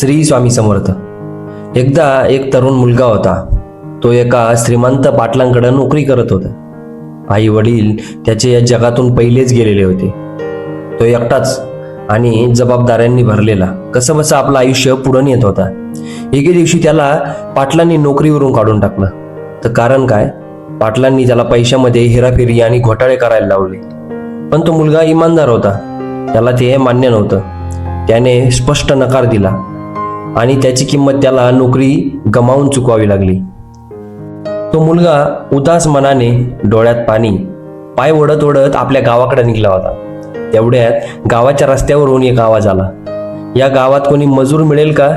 श्री स्वामी समर्थ. एकदा एक तरुण मुलगा होता. तो एका श्रीमंत पाटलांकडे नोकरी करत होता. आई वडील त्याचे या जगातून पहिलेच गेलेले होते. तो एकटाच आणि जबाबदाऱ्यांनी भरलेला कसं बसं आपलं आयुष्य पुढे नेत होता. एके दिवशी त्याला पाटलांनी नोकरीवरून काढून टाकलं. तर कारण काय? पाटलांनी त्याला पैशामध्ये हेराफेरी आणि घोटाळे करायला लावले. पण तो मुलगा इमानदार होता. त्याला ते मान्य नव्हतं. त्याने स्पष्ट नकार दिला आणि त्याची किंमत त्याला नोकरी गमावून चुकवावी लागली. तो मुलगा उदास मनाने, डोळ्यात पाणी, पाय ओढत ओढत आपल्या गावाकडे निघाला होता. तेवढ्यात गावाच्या रस्त्यावरून एक आवाज आला. या गावात कोणी मजूर मिळेल का?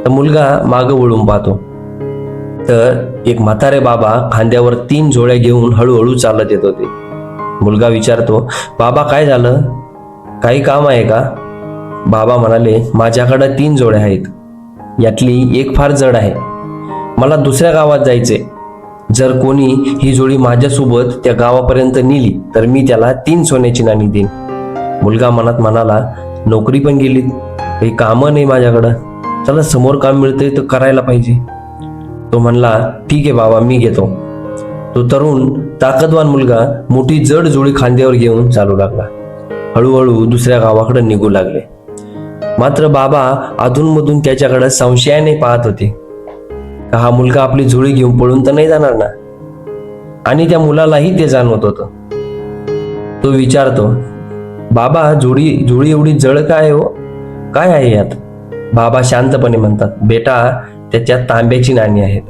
तर मुलगा मागं वळून पाहतो तर एक म्हातारे बाबा खांद्यावर 3 जोड्या घेऊन हळूहळू चालत येत होते. मुलगा विचारतो, बाबा काय झालं? काही काम आहे का? बाबा म्हणाले, माझ्याकडे 3 जोड्या आहेत. यातली एक फार जड आहे. मला दुसऱ्या गावात जायचे. जर कोणी ही जोडी माझ्यासोबत त्या गावापर्यंत नेली तर मी त्याला 3 सोन्याची नाणी देईन. मुलगा मनात म्हणाला, नोकरी पण गेली, काही कामं नाही माझ्याकडं. चला, समोर काम मिळतंय तर करायला पाहिजे. तो म्हणला, ठीक आहे बाबा, मी घेतो. तो तरुण ताकदवान मुलगा मोठी जड जोडी खांद्यावर घेऊन चालू लागला. हळूहळू दुसऱ्या गावाकडे निघू लागले. मात्र बाबा अधूनमधून त्याच्याकडे संशयाने पाहत होते. का हा मुलगा आपली जोडी घेऊन पळून तर नाही जाणार ना? आणि त्या मुलालाही ते जाणवत होतं. तो विचारतो, बाबा जोडी एवढी जड काय हो? काय आहे यात? बाबा शांतपणे म्हणतात, बेटा, त्याच्यात तांब्याची नाणी आहेत.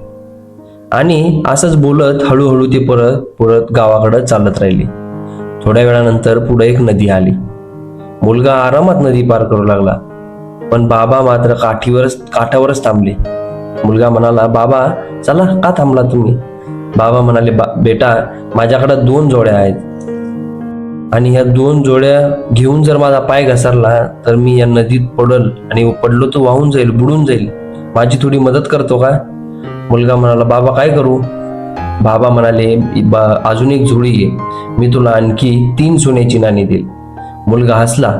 आणि असंच बोलत हळूहळू ते परत गावाकडे चालत राहिली. थोड्या वेळानंतर पुढे एक नदी आली. मुलगा आरामात नदी पार करू लागला. पण बाबा मात्र काठावरच थांबले. मुलगा म्हणाला, बाबा चला, का थांबला तुम्ही? बाबा म्हणाले, बेटा, माझ्याकडे 2 जोड्या आहेत आणि ह्या 2 जोड्या घेऊन जर माझा पाय घसरला तर मी या नदीत पडल आणि पडलो तो वाहून जाईल, बुडून जाईल. माझी थोडी मदत करतो का? मुलगा म्हणाला, बाबा काय करू? बाबा म्हणाले, अजून एक जोडी घे, मी तुला आणखी 3 सोन्याची नाणी देईल. मुलगा हसला,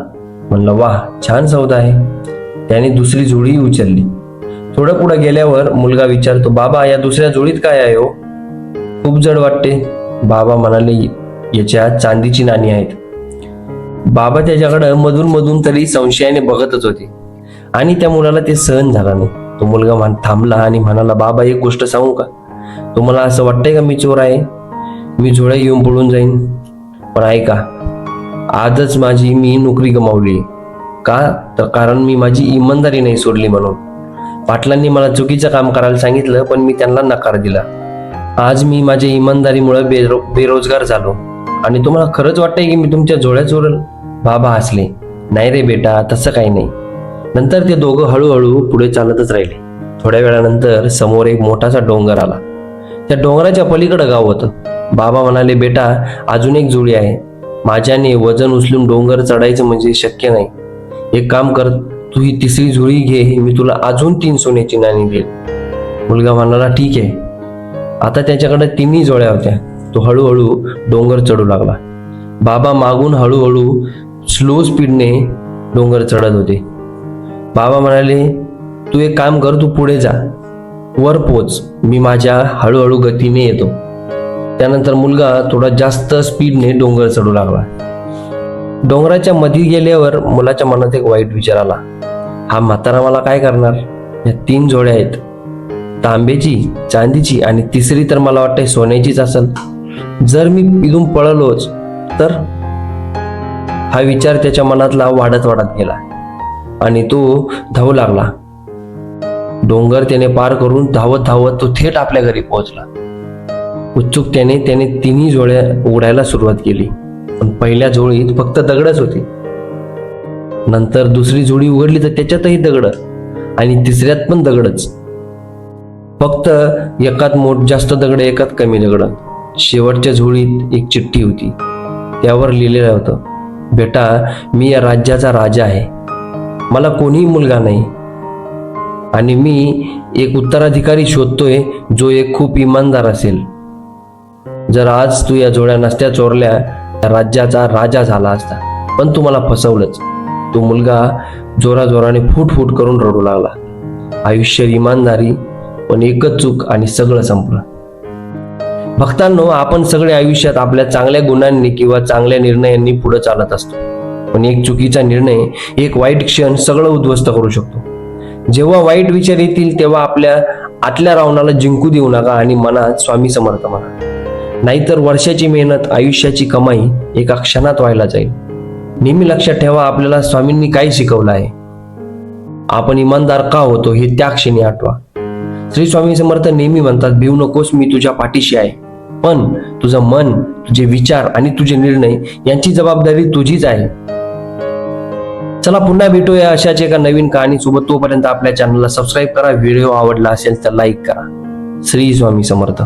म्हणला, वाह, छान सौदा आहे. त्याने दुसरी जोडी उचलली. थोडं पुढे गेल्यावर मुलगा विचारतो, बाबा, या दुसऱ्या जोडीत काय आहे हो? खूप जड वाटते. बाबा म्हणाले, याच्यात चांदीची नाणी आहेत. बाबा त्याच्याकडे मधून तरी संशयाने बघतच होते आणि त्या मुलाला ते सहन झाला नाही. तो मुलगा थांबला आणि म्हणाला, बाबा, एक गोष्ट सांगू का? तुम्हाला असं वाटतंय का मी चोर आहे? मी जोड्या घेऊन पळून जाईन? पण ऐका, आजच मी नोकरी गमावली. का? तर कारण मी माझी इमानदारी नाही सोडली म्हणून. पाटलांनी मला चुकीचं काम करायला सांगितलं पण मी त्यांना नकार दिला. आज मी माझ्या इमानदारीमुळे बेरोजगार झालो. आणि तुम्हाला खरंच वाटतंय की मी तुमच्या जोड्या चोरल? बाबा हसले, नाही रे बेटा, तसं काही नाही. नंतर ते दोघं हळूहळू पुढे चालतच राहिले. थोड्या वेळानंतर समोर एक मोठासा डोंगर आला. त्या डोंगराच्या पलीकडे गाव होतं. बाबा म्हणाले, बेटा, अजून एक जोडी आहे. माझ्याने वजन उचलून डोंगर चढायचं म्हणजे शक्य नाही. एक काम कर, तू ही तिसरी जोडी घे, मी तुला अजून 3 सोन्याची नाणी देईल. मुलगा म्हणाला, ठीक आहे. आता त्याच्याकडे 3 जोड्या होत्या. तो हळूहळू डोंगर चढू लागला. बाबा मागून हळूहळू स्लो स्पीडने डोंगर चढत होते. बाबा म्हणाले, तू एक काम कर, तू पुढे जा, वर पोच, मी माझ्या हळूहळू गतीने येतो. त्यानंतर मुलगा थोडा जास्त स्पीडने डोंगर चढू लागला. डोंगराच्या मध्ये गेल्यावर मुलाच्या मनात एक वाईट विचार आला. हा म्हातारा मला काय करणार? या 3 जोड्या आहेत, तांब्याची, चांदीची आणि तिसरी तर मला वाटते सोन्याचीच असेल. जर मी इथून पळलोच तर? हा विचार त्याच्या मनातला वाढत गेला आणि तो धावू लागला. डोंगर त्याने पार करून धावत तो थेट आपल्या घरी पोहोचला. उत्सुकतेने त्याने 3 जोड्या उघडायला सुरुवात केली. पण पहिल्या जोडीत फक्त दगडच होते. नंतर दुसरी जोडी उघडली तर त्याच्यातही दगड आणि तिसऱ्यात पण दगडच. फक्त एकात जास्त दगड, एकात कमी दगड. शेवटच्या जोडीत एक चिठ्ठी होती. त्यावर लिहिलेलं होतं, बेटा, मी या राज्याचा राजा आहे. मला कोणीही मुलगा नाही आणि मी एक उत्तराधिकारी शोधतोय जो एक खूप इमानदार असेल. जर आज तू या जोड्या नसत्या चोरल्या तर राज्याचा राजा झाला असता. पण तू मला फसवलंच. तो मुलगा जोराजोराने फूट फूट करून रडू लागला. आयुष्य इमानदारी, पण एकच चूक आणि सगळं संपलं. भक्तांनो, आपण सगळे आयुष्यात आपल्या चांगल्या गुणांनी किंवा चांगल्या निर्णयांनी पुढे चालत असतो, पण एक चुकीचा निर्णय, एक वाईट क्षण सगळं उद्ध्वस्त करू शकतो. जेव्हा वाईट विचार येतील तेव्हा आपल्या आतल्या रावणाला जिंकू देऊ नका आणि मनात स्वामी समर्थ म्हणा. नाहीतर वर्षाची मेहनत, आयुष्याची कमाई एका क्षणात व्हायला जाईल. नेहमी लक्षात ठेवा, आपल्याला स्वामींनी काय शिकवलं आहे, आपण इमानदार का होतो हे त्या क्षणी आठवा. श्री स्वामी समर्थ नेहमी म्हणतात, भिवू नकोस, मी तुझ्या पाठीशी आहे. पण तुझं मन, तुझे विचार आणि तुझे निर्णय यांची जबाबदारी तुझीच आहे. चला पुन्हा भेटूया अशाच एका नवीन कहाणी सोबत. तोपर्यंत आपल्या चॅनलला सबस्क्राईब करा. व्हिडिओ आवडला असेल तर लाईक करा. श्री स्वामी समर्थ.